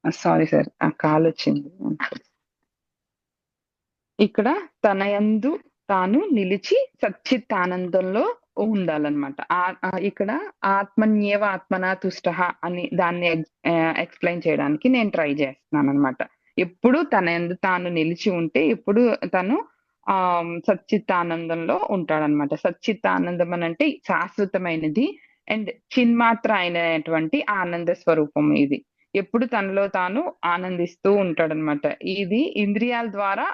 Sorry sir, ఆ call వచ్చింది. ఇక్కడ తన యందు తాను నిలిచి సచ్చిత్తానందంలో ఉండాలన్నమాట. ఇక్కడ ఆత్మన్యేవ ఆత్మనా తుష్టః అని దాన్ని ఎక్స్ప్లెయిన్ చేయడానికి నేను ట్రై చేస్తున్నాను అనమాట. ఎప్పుడు తన యందు తాను నిలిచి ఉంటే ఎప్పుడు తను సచ్చిత్తానందంలో ఉంటాడనమాట. సచ్చిత్తానందం అని అంటే శాశ్వతమైనది అండ్ చిన్మాత్ర అయినటువంటి ఆనంద స్వరూపం ఇది. ఎప్పుడు తనలో తాను ఆనందిస్తూ ఉంటాడనమాట. ఇది ఇంద్రియాల ద్వారా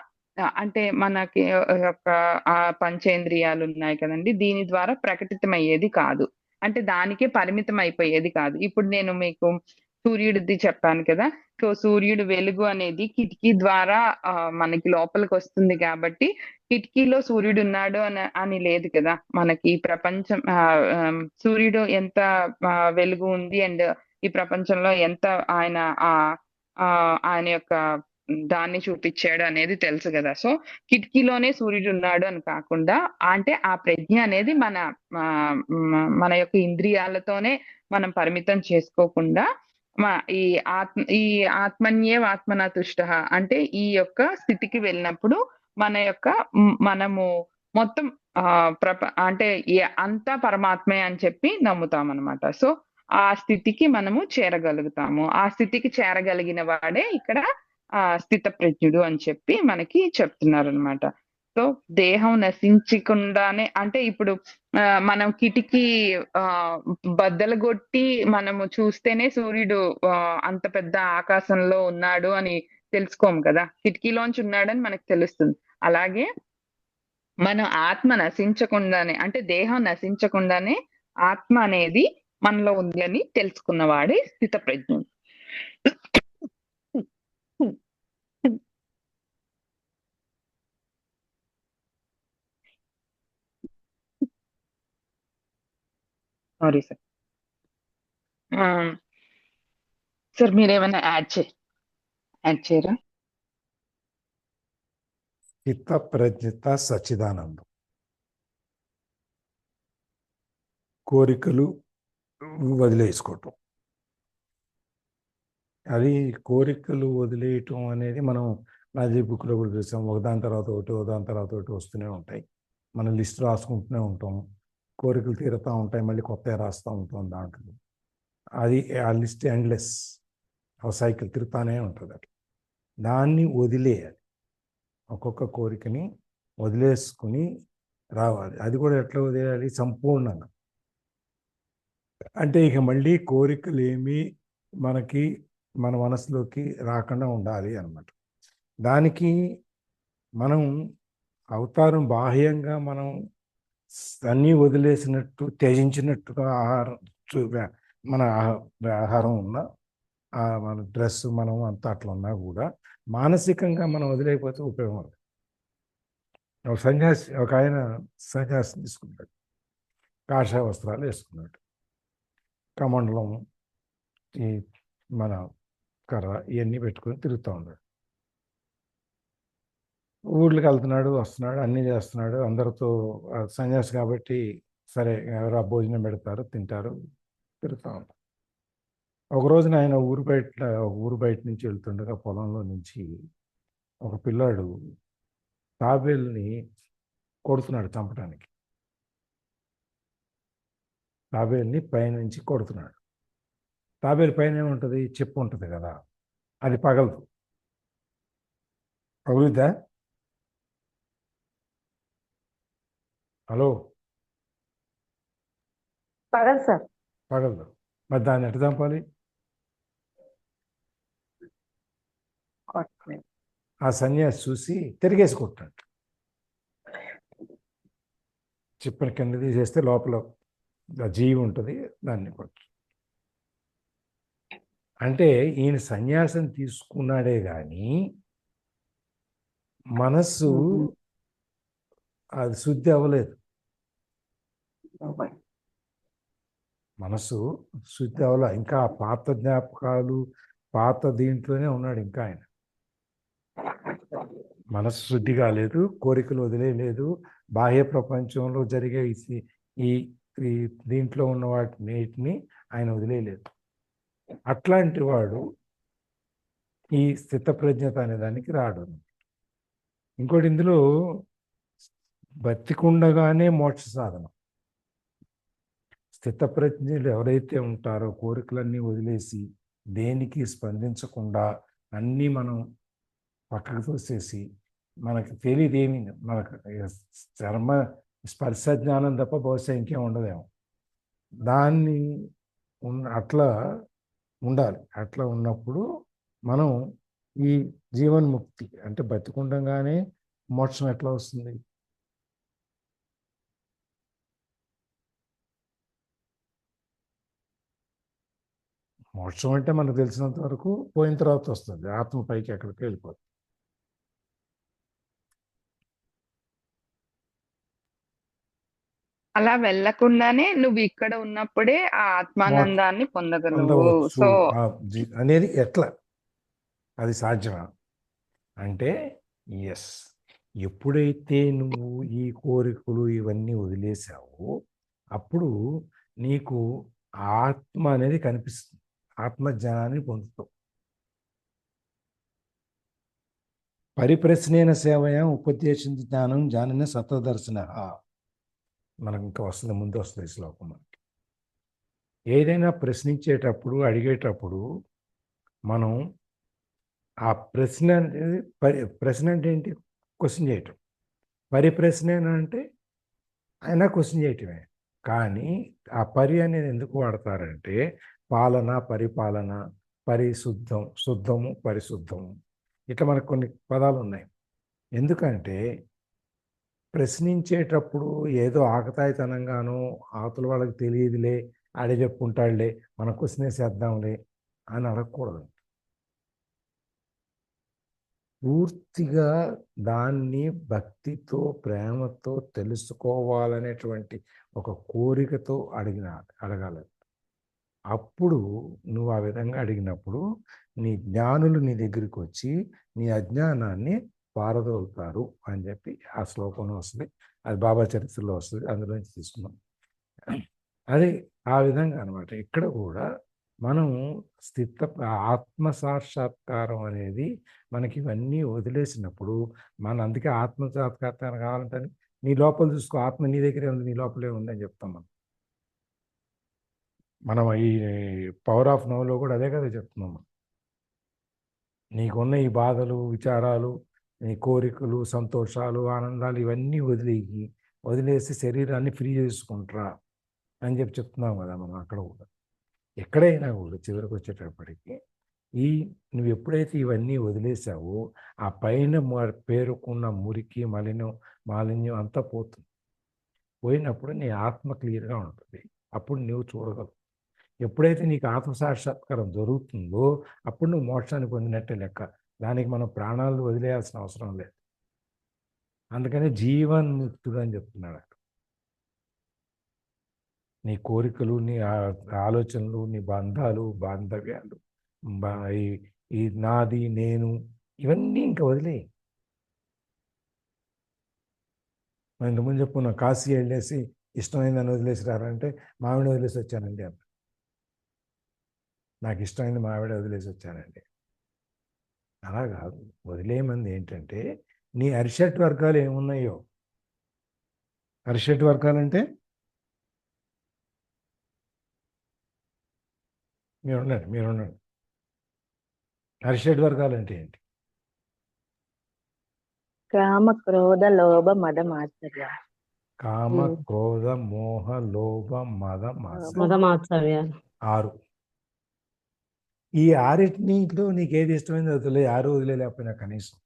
అంటే మనకి యొక్క పంచేంద్రియాలు ఉన్నాయి కదండి, దీని ద్వారా ప్రకటితమయ్యేది కాదు. అంటే దానికే పరిమితం అయిపోయేది కాదు. ఇప్పుడు నేను మీకు సూర్యుడిది చెప్పాను కదా. సో సూర్యుడు వెలుగు అనేది కిటికీ ద్వారా మనకి లోపలికి వస్తుంది కాబట్టి కిటికీలో సూర్యుడు ఉన్నాడు అని లేదు కదా. మనకి ఈ ప్రపంచం సూర్యుడు ఎంత వెలుగు ఉంది అండ్ ఈ ప్రపంచంలో ఎంత ఆయన ఆ ఆయన యొక్క దాన్ని చూపించాడు అనేది తెలుసు కదా. సో కిటికీలోనే సూర్యుడు ఉన్నాడు అని కాకుండా అంటే ఆ ప్రజ్ఞ అనేది మన యొక్క ఇంద్రియాలతోనే మనం పరిమితం చేసుకోకుండా ఈ ఆత్మన్యేవ ఆత్మనా తుష్టః అంటే ఈ యొక్క స్థితికి వెళ్ళినప్పుడు మన యొక్క మనము మొత్తం అంటే అంతా పరమాత్మే అని చెప్పి నమ్ముతాం అనమాట. సో ఆ స్థితికి మనము చేరగలుగుతాము. ఆ స్థితికి చేరగలిగిన వాడే ఇక్కడ స్థితప్రజ్ఞుడు అని చెప్పి మనకి చెప్తున్నారు అనమాట. సో దేహం నశించకుండానే అంటే ఇప్పుడు మనం కిటికీ బద్దలు కొట్టి మనము చూస్తేనే సూర్యుడు అంత పెద్ద ఆకాశంలో ఉన్నాడు అని తెలుసుకోము కదా. కిటికీలోంచి ఉన్నాడని మనకు తెలుస్తుంది. అలాగే మన ఆత్మ నశించకుండానే అంటే దేహం నశించకుండానే ఆత్మ అనేది మనలో ఉంది అని తెలుసుకున్నవాడే స్థితప్రజ్ఞుడు. Sorry sir. సార్ మీరేమైనా యాడ్ చేయరా? స్థిత ప్రజ్ఞత సచ్చిదానందం. కోరికలు వదిలేసుకోవటం, అది కోరికలు వదిలేయటం అనేది మనం నాజీ బుక్లో కూడా చూసాం. ఒకదాని తర్వాత ఒకటి వస్తూనే ఉంటాయి. మనం లిస్ట్ రాసుకుంటూనే ఉంటాం, కోరికలు తీరుతూ ఉంటాయి, మళ్ళీ కొత్తగా రాస్తూ ఉంటాం దాంట్లో. అది ఆ లిస్ట్ ఎండ్లెస్, ఆ సైకిల్ తిరుగుతూనే ఉంటుంది. అట్లా దాన్ని వదిలేయాలి. ఒక్కొక్క కోరికని వదిలేసుకుని రావాలి. అది కూడా ఎట్లా వదిలేయాలి? సంపూర్ణంగా. అంటే ఇక మళ్ళీ కోరికలు ఏమీ మనకి మన మనసులోకి రాకుండా ఉండాలి అన్నమాట. దానికి మనం అవతారం బాహ్యంగా మనం అన్నీ వదిలేసినట్టు త్యజించినట్టుగా మన ఆహారం ఉన్నా మన డ్రెస్ మనం అంతా అట్లా ఉన్నా కూడా మానసికంగా మనం వదిలేకపోతే ఉపయోగం. ఒక ఆయన సన్యాసి తీసుకున్నాడు, కాషాయ వస్త్రాలు వేసుకున్నాడు, కమండలం, ఈ మన కర్ర ఇవన్నీ పెట్టుకొని తిరుగుతూ ఉన్నాడు. ఊళ్ళకి వెళ్తున్నాడు, వస్తున్నాడు, అన్నీ చేస్తున్నాడు. అందరితో సన్యాసి కాబట్టి సరే ఎవరు భోజనం పెడతారు, తింటారు, తిరుగుతూ ఉంటారు. ఒక రోజున ఆయన ఊరు బయట నుంచి వెళ్తుండగా పొలంలో నుంచి ఒక పిల్లాడు తాబేల్ని కొడుతున్నాడు చంపడానికి. తాబేల్ని పైనుంచి కొడుతున్నాడు. తాబేలు పైన ఏముంటుంది? చెప్పు ఉంటుంది కదా, అది పగలదు. పగులుద్దా? Hello, పగలదు sir. పగలదు. మరి దాన్ని ఎట్లా చంపాలి? ఆ సన్యాసి చూసి తిరిగేసి కొట్టాడు. చెప్పిన కింద తీసేస్తే లోపల జీవి ఉంటుంది, దాన్ని కొట్టు. అంటే ఈయన సన్యాసం తీసుకున్నాడే కానీ మనస్సు అది శుద్ధి అవ్వలేదు. మనస్సు శుద్ధి అవ్వలే. ఇంకా పాత జ్ఞాపకాలు, పాత దీంట్లోనే ఉన్నాడు ఇంకా ఆయన. మనస్సు శుద్ధి కాలేదు, కోరికలు వదిలేదు, బాహ్య ప్రపంచంలో జరిగే ఈ దీంట్లో ఉన్న వాటిని ఆయన వదిలేయలేదు. అట్లాంటి వాడు ఈ స్థితప్రజ్ఞత అనే దానికి రాడు. ఇంకోటి ఇందులో బతికుండగానే మోక్ష సాధన. స్థితప్రజ్ఞులు ఎవరైతే ఉంటారో కోరికలన్నీ వదిలేసి దేనికి స్పందించకుండా అన్నీ మనం పక్కకు తోసేసి మనకు తెలియదేమి మనకు చర్మ స్పర్శ జ్ఞానం తప్ప బహుశా ఇంకేం ఉండదేమో దాన్ని అట్లా ఉండాలి. అట్లా ఉన్నప్పుడు మనం ఈ జీవన్ముక్తి అంటే బతికుండగానే మోక్షం ఎట్లా వస్తుంది? మోక్షం అంటే మనకు తెలిసినంత వరకు పోయిన తర్వాత వస్తుంది, ఆత్మ పైకి ఎక్కడికి వెళ్ళిపోతుంది. అలా వెళ్ళకుండానే నువ్వు ఇక్కడ ఉన్నప్పుడే ఆ ఆత్మానందాన్ని పొందగలవు. పొందవచ్చు సో అనేది ఎట్లా అది సాధ్యమా అంటే ఎస్, ఎప్పుడైతే నువ్వు ఈ కోరికలు ఇవన్నీ వదిలేసావో అప్పుడు నీకు ఆత్మ అనేది కనిపిస్తుంది, ఆత్మజ్ఞానాన్ని పొందుతావు. పరిప్రశ్నేన సేవయా ఉపదేశం జ్ఞానం జానిన సత్వదర్శన మనకు ఇంకా వస్తుంది, ముందు వస్తుంది శ్లోకం. మనకి ఏదైనా ప్రశ్నించేటప్పుడు అడిగేటప్పుడు మనం ఆ ప్రశ్న అనేది ప్రశ్న అంటే ఏంటి? క్వశ్చన్ చేయటం. పరిప్రశ్న అంటే అయినా క్వశ్చన్ చేయటమే. కానీ ఆ పరి అనేది ఎందుకు వాడతారంటే పాలన, పరిపాలన, పరిశుద్ధం, శుద్ధము, పరిశుద్ధము, ఇట్లా మనకు కొన్ని పదాలు ఉన్నాయి. ఎందుకంటే ప్రశ్నించేటప్పుడు ఏదో ఆకతాయితనంగానో అవతల వాళ్ళకి తెలియదులే ఆడే చెప్పుకుంటాడులే మన క్వశ్చన్ వేసేద్దాంలే అని అడగకూడదు. పూర్తిగా దాన్ని భక్తితో ప్రేమతో తెలుసుకోవాలనేటువంటి ఒక కోరికతో అడగాలి. అప్పుడు నువ్వు ఆ విధంగా అడిగినప్పుడు నీ జ్ఞానులు నీ దగ్గరికి వచ్చి నీ అజ్ఞానాన్ని పారదోలుతారు అని చెప్పి ఆ శ్లోకంలో వస్తుంది. అది బాబా చరిత్రలో వస్తుంది, అందులోంచి తీసుకున్నాం. అది ఆ విధంగా అనమాట. ఇక్కడ కూడా మనం ఆత్మ సాక్షాత్కారం అనేది మనకి ఇవన్నీ వదిలేసినప్పుడు అందుకే ఆత్మ సాక్షాత్కారం కావాలంటే నీ లోపల చూసుకో, ఆత్మ నీ దగ్గరే ఉంది, నీ లోపలే ఉంది అని చెప్తాం మనం ఈ పవర్ ఆఫ్ నౌలో కూడా అదే కదా చెప్తున్నాం. నీకున్న ఈ బాధలు, విచారాలు, నీ కోరికలు, సంతోషాలు, ఆనందాలు ఇవన్నీ వదిలేసి శరీరాన్ని ఫ్రీ చేసుకుంటారా అని చెప్తున్నాం కదా మనం. అక్కడ కూడా ఎక్కడైనా కూడా చివరికి వచ్చేటప్పటికి నువ్వు ఎప్పుడైతే ఇవన్నీ వదిలేసావో ఆ పైన పేరుకున్న మురికి, మాలిన్యం అంతా పోతుంది. పోయినప్పుడు నీ ఆత్మ క్లియర్గా ఉంటుంది. అప్పుడు నువ్వు చూడగలవు. ఎప్పుడైతే నీకు ఆత్మసాక్షాత్కారం జరుగుతుందో అప్పుడు నువ్వు మోక్షాన్ని పొందినట్టే లెక్క. దానికి మనం ప్రాణాలు వదిలేయాల్సిన అవసరం లేదు. అందుకని జీవన్ముక్తుడు అని చెప్తున్నాడు. నీ కోరికలు, నీ ఆలోచనలు, నీ బంధాలు, బాంధవ్యాలు, ఈ నాది, నేను, ఇవన్నీ ఇంకా వదిలేయి. ఇంతకుముందు చెప్పుకున్నా, కాశీ వెళ్ళేసి ఇష్టమైందని వదిలేసి రారంటే మావిడ వదిలేసి వచ్చానండి అన్న. నాకు ఇష్టమైంది మావిడ వదిలేసి వచ్చానండి. అలా కాదు. వదిలేయమంది ఏంటంటే నీ అరిషట్ వర్గాలు ఏమున్నాయో. అరిషట్ వర్గాలు అంటే మీరుండండి. అరిషట్ వర్గాలు అంటే ఏంటి? కామ, క్రోధ, లోభ, మద, మాత్సర్య. కామ, క్రోధ, మోహ, లోభ, మద, మాత్సర్యాలు 6. ఈ 6 నీకు ఏది ఇష్టమైంది వదిలే. 6 వదిలేకపోయినా కనీసం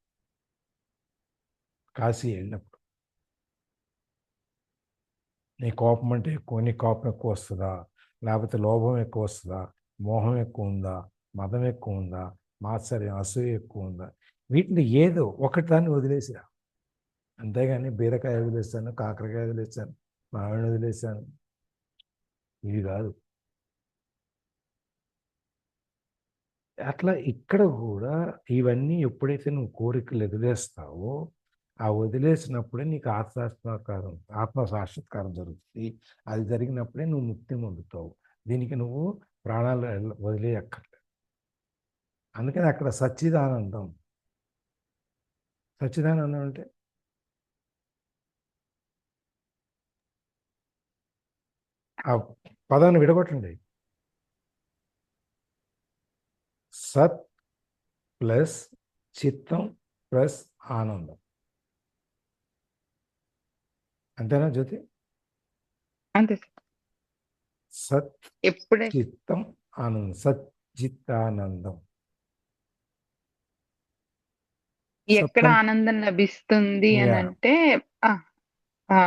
కాశీ వెళ్ళినప్పుడు నీ కోపం అంటే ఎక్కువ, నీ కోపం ఎక్కువ వస్తుందా, లేకపోతే లోభం ఎక్కువ వస్తుందా, మోహం ఎక్కువ ఉందా, మదం ఎక్కువ ఉందా, మాత్సర్యం, అసూయ ఎక్కువ ఉందా, వీటిని ఏదో ఒకటి దాన్ని వదిలేసిరా. అంతేగాని బీరకాయ వదిలేస్తాను, కాకరకాయ వదిలేస్తాను, మామిడి వదిలేస్తాను, ఇవి కాదు. అట్లా ఇక్కడ కూడా ఇవన్నీ ఎప్పుడైతే నువ్వు కోరికలు వదిలేస్తావో ఆ వదిలేసినప్పుడే నీకు ఆత్మ సాక్షాత్కారం జరుగుతుంది. అది జరిగినప్పుడే నువ్వు ముక్తి పొందుతావు. దీనికి నువ్వు ప్రాణాలు వదిలేయక్కర్లేదు. అందుకని అక్కడ సచ్చిదానందం. సచ్చిదానందం అంటే ఆ పదాన్ని విడగొట్టండి. సత్ ప్లస్ చిత్తం ప్లస్ ఆనందం. అంతేనా జ్యోతి? అంతే సార్. సత్ ఎప్పుడే చిత్తం ఆనందం, సచ్చిత్తానందం. ఎక్కడ సత్తం ఆనందం లభిస్తుంది అని అంటే ఆ, ఆ,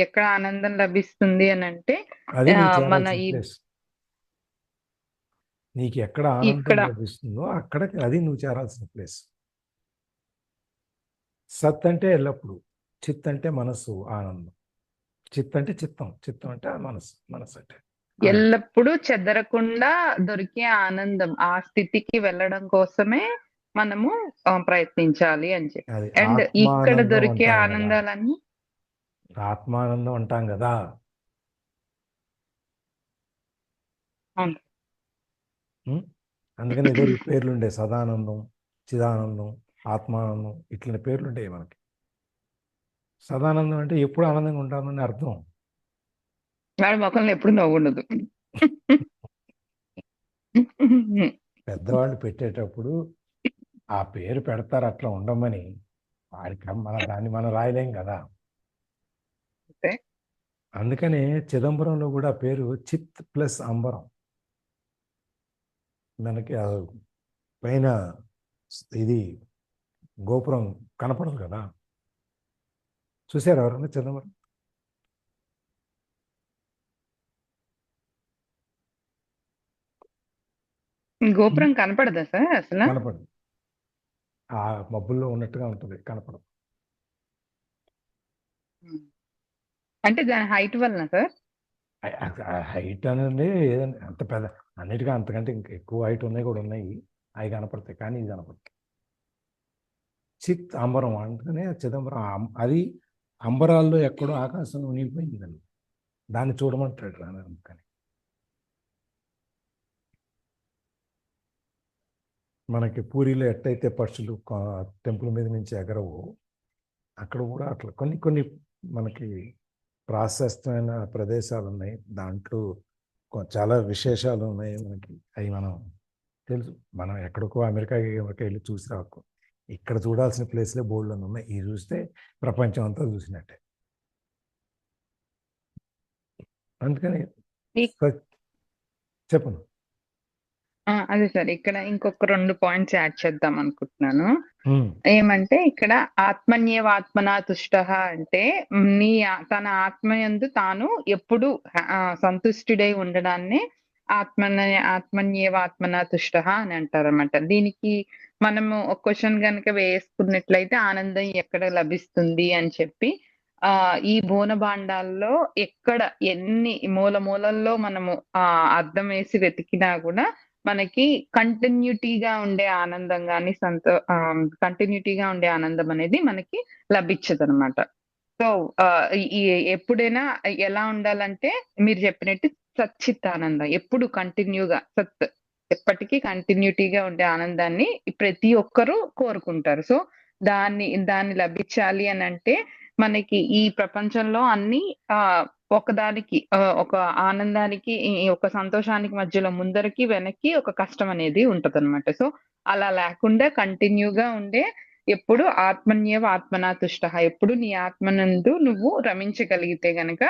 ఎక్కడ ఆనందం లభిస్తుంది అని అంటే అది నువ్వు మన చేరాల్సిన ఈ ప్లేస్. నీకు ఎక్కడ ఆనందం ఇక్కడ లభిస్తుందో అక్కడ అది నువ్వు చేరాల్సిన ప్లేస్. సత్ అంటే ఎల్లప్పుడు, చిత్ అంటే మనస్సు, ఆనందం. చిత్ అంటే చిత్తం, చిత్తం అంటే మనస్సు, మనస్సు అంటే ఆనందం. ఎల్లప్పుడూ చెదరకుండా దొరికే ఆనందం, ఆ స్థితికి వెళ్ళడం కోసమే మనము ప్రయత్నించాలి అని చెప్పి. అది అండ్ ఇక్కడ ఆత్మానందం దొరికే అంటాం కదా, ఆనందాలన్నీ ఆత్మానందం అంటాం కదా. అవును. ఉం? అందుకని ఏదో పేర్లు ఉండే, సదానందం, చిదానందం, ఆత్మానందం, ఇట్లా పేర్లు ఉంటాయి మనకి. సదానందం అంటే ఎప్పుడు ఆనందంగా ఉంటామని అర్థం. వాడి ముఖంలో ఎప్పుడు నవ్వు ఉండదు. పెద్దవాళ్ళు పెట్టేటప్పుడు ఆ పేరు పెడతారు అట్లా ఉండమని. వాడికి దాన్ని మనం రాయలేం కదా. అంతే. అందుకనే చిదంబరంలో కూడా పేరు చిత్ ప్లస్ అంబరం. మనకి ఆ పైన ఇది గోపురం కనపడదు కదా. చూసారు ఎవరన్నా చిదంబరం? గోపురం కనపడదా సార్ అసలు? కనపడదు. ఆ మబ్బుల్లో ఉన్నట్టుగా ఉంటుంది, కనపడదు. అంటే దాని హైట్ వలన సార్? హైట్ అనేది ఏదంటే అంత పెద్ద, అన్నిటికీ అంతకంటే ఇంకా ఎక్కువ హైట్ ఉన్నాయి కూడా ఉన్నాయి, అవి కనపడతాయి, కానీ ఇది కనపడతాయి. చిత్ అంబరం అందుకనే చిదంబరం. అది అంబరాల్లో ఎక్కడో ఆకాశంలో నిలిపోయిందని దాన్ని చూడమంటాడు రాని. అందుకని మనకి పూరిలో ఎట్టయితే పక్షులు టెంపుల్ మీద నుంచి ఎగరవు, అక్కడ కూడా అట్లా కొన్ని కొన్ని మనకి ప్రాశస్తమైన ప్రదేశాలు ఉన్నాయి. దాంట్లో చాలా విశేషాలు ఉన్నాయి మనకి. అవి మనం తెలుసు. మనం ఎక్కడికో అమెరికాకి వెళ్ళి చూసి రాకు. ఇక్కడ చూడాల్సిన ప్లేస్లే బోల్డ్ అని ఉన్నాయి. ఇవి చూస్తే ప్రపంచం అంతా చూసినట్టే. అందుకని చెప్పను. అదే సార్, ఇక్కడ ఇంకొక 2 పాయింట్స్ యాడ్ చేద్దాం అనుకుంటున్నాను. ఏమంటే ఇక్కడ ఆత్మన్యేవాత్మనా తుష్టః అంటే తన ఆత్మయందు తాను ఎప్పుడు సంతుష్టుడై ఉండడాన్ని ఆత్మన్యేవాత్మనా తుష్టః అని అంటారన్నమాట. దీనికి మనము ఒక క్వశ్చన్ కనుక వేసుకున్నట్లయితే ఆనందం ఎక్కడ లభిస్తుంది అని చెప్పి ఈ బోనబాండాల్లో ఎక్కడ ఎన్ని మూలల్లో మనము అద్దం వేసి వెతికినా కూడా మనకి కంటిన్యూటీగా ఉండే ఆనందం గాని కంటిన్యూటీగా ఉండే ఆనందం అనేది మనకి లభించదు అనమాట. సో ఈ ఎప్పుడైనా ఎలా ఉండాలంటే మీరు చెప్పినట్టు సచ్చిత్తానందం ఎప్పుడు కంటిన్యూగా సత్ ఎప్పటికీ కంటిన్యూటీగా ఉండే ఆనందాన్ని ప్రతి ఒక్కరూ కోరుకుంటారు. సో దాన్ని లభించాలి అని అంటే మనకి ఈ ప్రపంచంలో అన్ని ఒకదానికి ఒక ఆనందానికి ఒక సంతోషానికి మధ్యలో ముందరికి వెనక్కి ఒక కష్టం అనేది ఉంటదన్నమాట. సో అలా లేకుండా కంటిన్యూగా ఉండే ఎప్పుడు ఆత్మన్యేవ ఆత్మనా తుష్టః ఎప్పుడు నీ ఆత్మనందు నువ్వు రమించగలిగితే గనక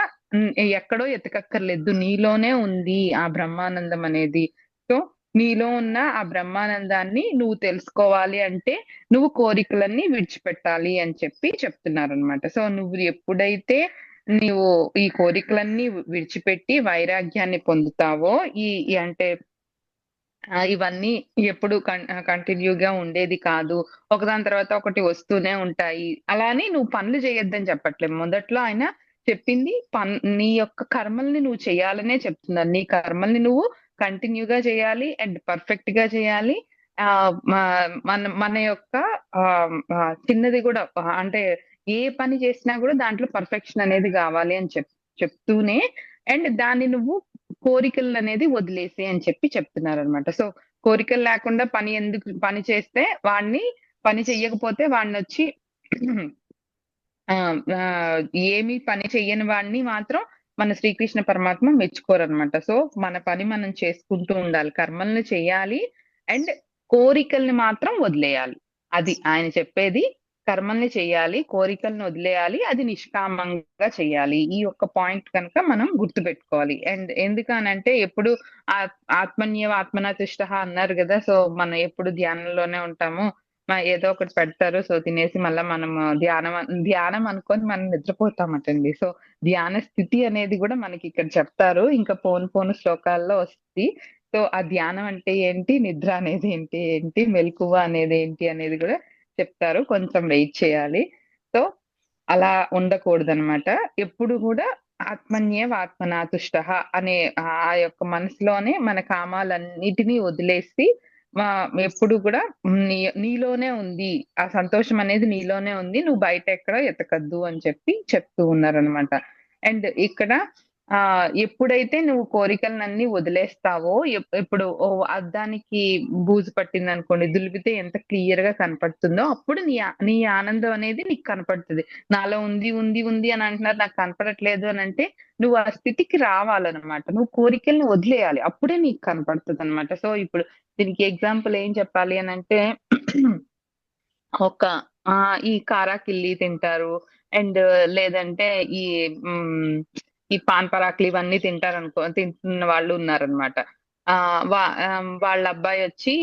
ఎక్కడో ఎతకక్కర్లేదు, నీలోనే ఉంది ఆ బ్రహ్మానందం అనేది. సో నీలో ఉన్న ఆ బ్రహ్మానందాన్ని నువ్వు తెలుసుకోవాలి అంటే నువ్వు కోరికలన్నీ విడిచిపెట్టాలి అని చెప్పి చెప్తున్నారనమాట. సో నువ్వు ఎప్పుడైతే నీవు ఈ కోరికలన్నీ విడిచిపెట్టి వైరాగ్యాన్ని పొందుతావో అంటే ఇవన్నీ ఎప్పుడు కంటిన్యూగా ఉండేది కాదు, ఒకదాని తర్వాత ఒకటి వస్తూనే ఉంటాయి. అలానే నువ్వు పనులు చేయొద్దని చెప్పట్లేదు. మొదట్లో ఆయన చెప్పింది నీ యొక్క కర్మల్ని నువ్వు చేయాలనే చెప్తున్నారు. నీ కర్మల్ని నువ్వు కంటిన్యూగా చేయాలి అండ్ పర్ఫెక్ట్ గా చేయాలి. మన యొక్క చిన్నది కూడా అంటే ఏ పని చేసినా కూడా దాంట్లో పర్ఫెక్షన్ అనేది కావాలి అని చెప్తూనే అండ్ దాన్ని నువ్వు కోరికలు అనేది వదిలేసి అని చెప్పి చెప్తున్నారు అనమాట. సో కోరికలు లేకుండా పని చేస్తే పని చెయ్యకపోతే వాడిని వచ్చి ఆ ఆ, ఏమి పని చెయ్యని వాడిని మాత్రం మన శ్రీకృష్ణ పరమాత్మ మెచ్చుకోరనమాట. సో మన పని మనం చేసుకుంటూ ఉండాలి, కర్మల్ని చేయాలి అండ్ కోరికల్ని మాత్రం వదిలేయాలి. అది ఆయన చెప్పేది. కర్మల్ని చేయాలి, కోరికల్ని వదిలేయాలి, అది నిష్కామంగా చేయాలి. ఈ ఒక్క పాయింట్ కనుక మనం గుర్తుపెట్టుకోవాలి. అండ్ ఎందుకనంటే ఎప్పుడు ఆత్మన్యేవ ఆత్మనా తుష్టః అన్నారు కదా. సో మనం ఎప్పుడు ధ్యానంలోనే ఉంటాము, ఏదో ఒకటి పెడతారు, సో తినేసి మళ్ళీ మనం ధ్యానం అనుకొని మనం నిద్రపోతామటండి. సో ధ్యాన స్థితి అనేది కూడా మనకి ఇక్కడ చెప్తారు, ఇంకా పోను శ్లోకాల్లో వస్తుంది. సో ఆ ధ్యానం అంటే ఏంటి, నిద్ర అనేది ఏంటి, మెలకువ అనేది ఏంటి అనేది కూడా చెప్తారు. కొంచెం వెయిట్ చేయాలి. సో అలా ఉండకూడదు అనమాట. ఎప్పుడు కూడా ఆత్మన్యేవ ఆత్మనా తుష్టః అనే ఆ యొక్క మనసులోనే మన కామాలన్నిటినీ వదిలేసి ఎప్పుడు కూడా నీలోనే ఉంది, ఆ సంతోషం అనేది నీలోనే ఉంది, నువ్వు బయట ఎక్కడ ఎతకద్దు అని చెప్తూ ఉన్నారనమాట. అండ్ ఇక్కడ ఎప్పుడైతే నువ్వు కోరికలన్నీ వదిలేస్తావో, ఇప్పుడు అద్దానికి బూజు పట్టింది అనుకోండి, దులిపితే ఎంత క్లియర్ గా కనపడుతుందో అప్పుడు నీ ఆనందం అనేది నీకు కనపడుతుంది. నాలో ఉంది ఉంది ఉంది అని అంటున్నారు, నాకు కనపడట్లేదు అని అంటే నువ్వు ఆ స్థితికి రావాలన్నమాట. నువ్వు కోరికల్ని వదిలేయాలి, అప్పుడే నీకు కనపడుతుంది అనమాట. సో ఇప్పుడు దీనికి ఎగ్జాంపుల్ ఏం చెప్పాలి అని అంటే ఒక ఈ కారాకిల్లి తింటారు అండ్ లేదంటే ఈ ఈ పాన్ పరాకులు ఇవన్నీ తింటున్న వాళ్ళు ఉన్నారనమాట. వాళ్ళ అబ్బాయి వచ్చి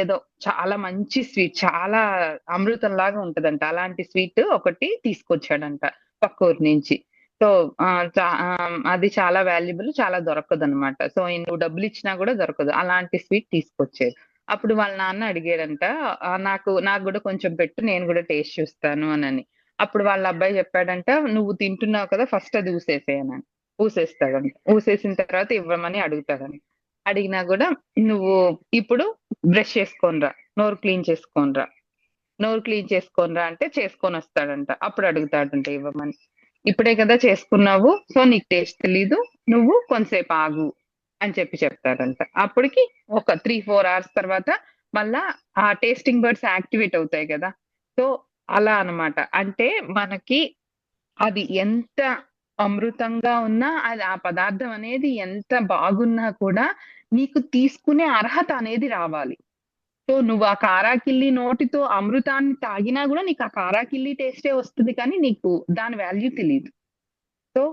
ఏదో చాలా మంచి స్వీట్, చాలా అమృతం లాగా ఉంటదంట, అలాంటి స్వీట్ ఒకటి తీసుకొచ్చాడంట పక్క ఊరి నుంచి. సో అది చాలా వాల్యుబుల్, చాలా దొరకదు అనమాట. సో నువ్వు డబ్బులు ఇచ్చినా కూడా దొరకదు, అలాంటి స్వీట్ తీసుకొచ్చారు. అప్పుడు వాళ్ళ నాన్న అడిగాడంట, నాకు కూడా కొంచెం పెట్టు, నేను కూడా టేస్ట్ చూస్తాను అని. అప్పుడు వాళ్ళ అబ్బాయి చెప్పాడంట, నువ్వు తింటున్నావు కదా, ఫస్ట్ అది ఊసేసేయనని. ఊసేస్తాడంట. ఊసేసిన తర్వాత ఇవ్వమని అడుగుతాడని. అడిగినా కూడా నువ్వు ఇప్పుడు బ్రష్ చేసుకోనరా, నోరు క్లీన్ చేసుకోనరా అంటే చేసుకొని వస్తాడంట. అప్పుడు అడుగుతాడంట ఇవ్వమని. ఇప్పుడే కదా చేసుకున్నావు, సో నీకు టేస్ట్ తెలీదు, నువ్వు కొంతసేపు ఆగు అని చెప్తాడంట. అప్పటికి ఒక 3-4 hours తర్వాత మళ్ళా ఆ టేస్టింగ్ బర్డ్స్ యాక్టివేట్ అవుతాయి కదా. సో అలా అన్నమాట. అంటే మనకి అది ఎంత అమృతంగా ఉన్నా, అది ఆ పదార్థం అనేది ఎంత బాగున్నా కూడా నీకు తీసుకునే అర్హత అనేది రావాలి. సో నువ్వు ఆ కారాకిల్లి నోటితో అమృతాన్ని తాగినా కూడా నీకు ఆ కారాకిల్లి టేస్టే వస్తుంది, కానీ నీకు దాని వాల్యూ తెలియదు. సో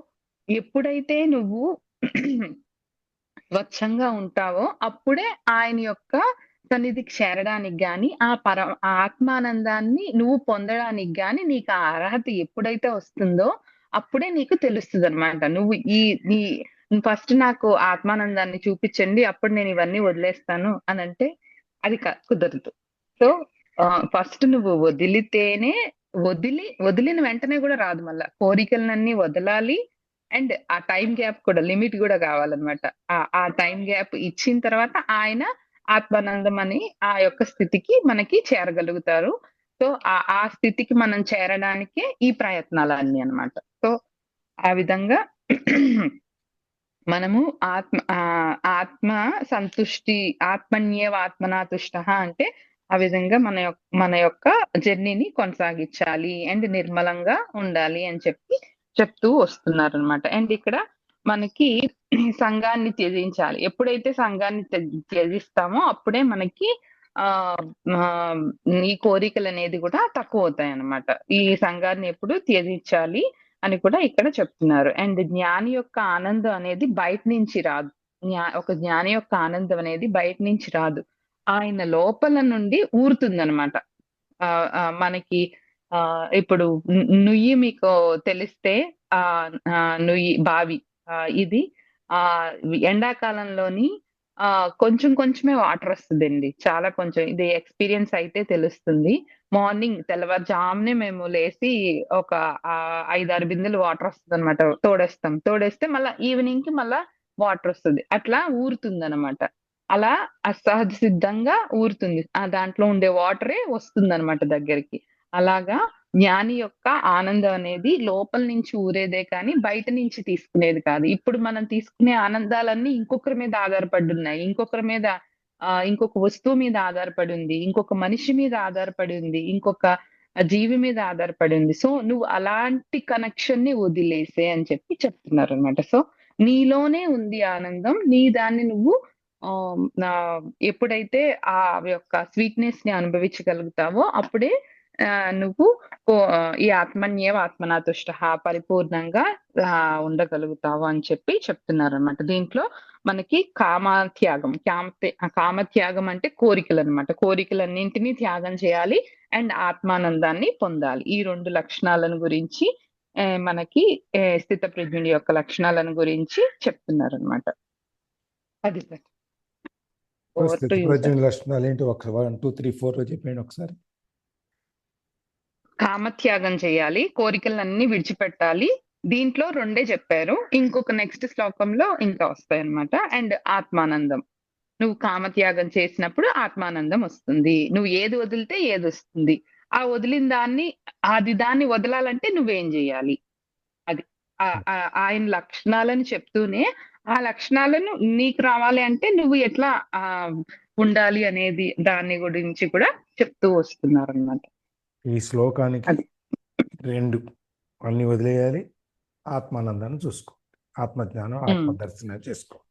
ఎప్పుడైతే నువ్వు స్వచ్ఛంగా ఉంటావో అప్పుడే ఆయన యొక్క సన్నిధికి చేరడానికి గాని, ఆ ఆత్మానందాన్ని నువ్వు పొందడానికి గాని నీకు ఆ అర్హత ఎప్పుడైతే వస్తుందో అప్పుడే నీకు తెలుస్తుంది అనమాట. నువ్వు నీ ఫస్ట్ నాకు ఆత్మానందాన్ని చూపించండి, అప్పుడు నేను ఇవన్నీ వదిలేస్తాను అని అంటే అది కుదరదు. సో ఫస్ట్ నువ్వు వదిలితేనే, వదిలిన వెంటనే కూడా రాదు, మళ్ళా కోరికలన్నీ వదలాలి. అండ్ ఆ టైం గ్యాప్ కూడా, లిమిట్ కూడా కావాలన్నమాట. ఆ టైం గ్యాప్ ఇచ్చిన తర్వాత ఆయన ఆత్మానందం అని ఆ యొక్క స్థితికి మనకి చేరగలుగుతారు. సో ఆ స్థితికి మనం చేరడానికే ఈ ప్రయత్నాలన్నీ అన్నమాట. సో ఆ విధంగా మనము ఆత్మ సంతుష్టి, ఆత్మన్యేవ ఆత్మనా తుష్టః అంటే ఆ విధంగా మన యొక్క జర్నీని కొనసాగించాలి అండ్ నిర్మలంగా ఉండాలి అని చెప్తూ వస్తున్నారు అనమాట. అండ్ ఇక్కడ మనకి సంఘాన్ని త్యజించాలి. ఎప్పుడైతే సంఘాన్ని త్యజిస్తామో అప్పుడే మనకి ఈ కోరికలు అనేది కూడా తక్కువ అవుతాయి అన్నమాట. ఈ సంఘాన్ని ఎప్పుడు త్యజించాలి అని కూడా ఇక్కడ చెప్తున్నారు. అండ్ జ్ఞాని యొక్క ఆనందం అనేది బయట నుంచి రాదు. ఒక జ్ఞాని యొక్క ఆనందం అనేది బయట నుంచి రాదు, ఆయన లోపల నుండి ఊరుతుందన్నమాట. మనకి ఇప్పుడు నుయ్యి మీకు తెలిస్తే నుయ్యి బావి, ఇది ఎండాకాలంలోని కొంచెం కొంచెమే వాటర్ వస్తుందండి, చాలా కొంచెం. ఇది ఎక్స్పీరియన్స్ అయితే తెలుస్తుంది. మార్నింగ్ తెల్లవారుజామునే మేము లేసి ఒక 5-6 బిందెలు వాటర్ వస్తుంది అనమాట, తోడేస్తే మళ్ళా ఈవినింగ్ కి మళ్ళా వాటర్ వస్తుంది, అట్లా ఊరుతుంది అనమాట. అలా అసహజ సిద్ధంగా ఊరుతుంది, దాంట్లో ఉండే వాటరే వస్తుంది అనమాట దగ్గరికి. అలాగా జ్ఞాని యొక్క ఆనందం అనేది లోపల నుంచి ఊరేదే కానీ బయట నుంచి తీసుకునేది కాదు. ఇప్పుడు మనం తీసుకునే ఆనందాలన్నీ ఇంకొకరి మీద ఆధారపడి ఉన్నాయి, ఇంకొకరి మీద ఇంకొక వస్తువు మీద ఆధారపడి ఉంది, ఇంకొక మనిషి మీద ఆధారపడి ఉంది, ఇంకొక జీవి మీద ఆధారపడి ఉంది. సో నువ్వు అలాంటి కనెక్షన్ ని వదిలేసే అని చెప్పి చెప్తున్నారు అనమాట. సో నీలోనే ఉంది ఆనందం, నీ దాన్ని నువ్వు ఆ, ఎప్పుడైతే ఆ యొక్క స్వీట్నెస్ ని అనుభవించగలుగుతావో అప్పుడే నువ్వు ఈ ఆత్మన్యేవ ఆత్మనా తుష్టః పరిపూర్ణంగా ఉండగలుగుతావు అని చెప్పి చెప్తున్నారు అనమాట. దీంట్లో మనకి కామత్యాగం, కామత్యాగం అంటే కోరికలు అనమాట. కోరికలన్నింటినీ త్యాగం చేయాలి అండ్ ఆత్మానందాన్ని పొందాలి. ఈ రెండు లక్షణాలను గురించి మనకి స్థిత ప్రజ్ఞుడి యొక్క లక్షణాలను గురించి చెప్తున్నారు అనమాట. అది సార్. స్థితి ప్రజ్ఞ లక్షణాలు ఏంటి? ఒక 1 2 3 4 చెప్పండి ఒకసారి. కామత్యాగం చేయాలి, కోరికలన్నీ విడిచిపెట్టాలి. దీంట్లో రెండే చెప్పారు, ఇంకొక నెక్స్ట్ శ్లోకంలో ఇంకా వస్తాయి అన్నమాట. అండ్ ఆత్మానందం, నువ్వు కామత్యాగం చేసినప్పుడు ఆత్మానందం వస్తుంది. నువ్వు ఏది వదిలితే ఏది వస్తుంది. ఆ వదిలిన దాన్ని వదలాలంటే నువ్వేం చేయాలి, అది ఆయన లక్షణాలను చెప్తూనే ఆ లక్షణాలను నీకు రావాలి అంటే నువ్వు ఎట్లా ఉండాలి అనేది దాని గురించి కూడా చెప్తూ వస్తున్నారు అన్నమాట. ఈ శ్లోకానికి 2 అన్ని వదిలేయాలి, ఆత్మానందాన్ని చూసుకోవాలి, ఆత్మజ్ఞానం ఆత్మదర్శనం చేసుకోవాలి.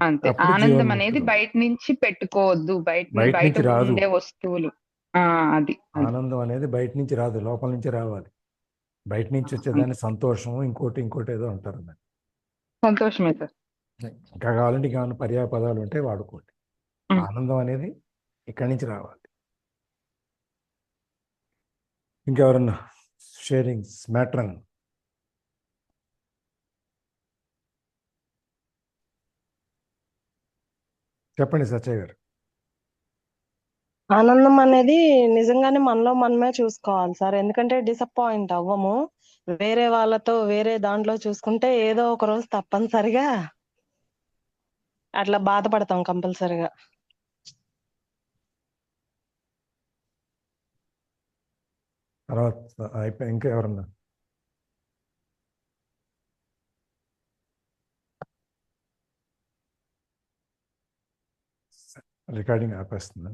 అంతే. ఆనందం అనేది బయట నుంచి పెట్టుకోవద్దు, బయట ఉండే వస్తువులు. అది ఆనందం అనేది బయట నుంచి రాదు, లోపల నుంచి రావాలి. బయట నుంచి వచ్చేదాన్ని సంతోషం, ఇంకోటి ఏదో అంటారు. సంతోషమే సార్. ఇంకా కావాలంటే ఇంకా పర్యాయ పదాలు ఉంటే వాడుకోండి. ఆనందం అనేది ఇక్కడి నుంచి రావాలి. ఇంకెవరన్నా షేరింగ్స్ మ్యాట్రన్? చెప్పండి సత్యయ్య గారు. ఆనందం అనేది నిజంగానే మనలో మనమే చూసుకోవాలి సార్. ఎందుకంటే డిసప్పాయింట్ అవ్వము. వేరే వాళ్ళతో వేరే దాంట్లో చూసుకుంటే ఏదో ఒక రోజు తప్పనిసరిగా అట్లా బాధపడతాం కంపల్సరిగా. తర్వాత అయిపోయి ఇంకా ఎవరన్నా? రికార్డింగ్ ఆపేస్తుందా?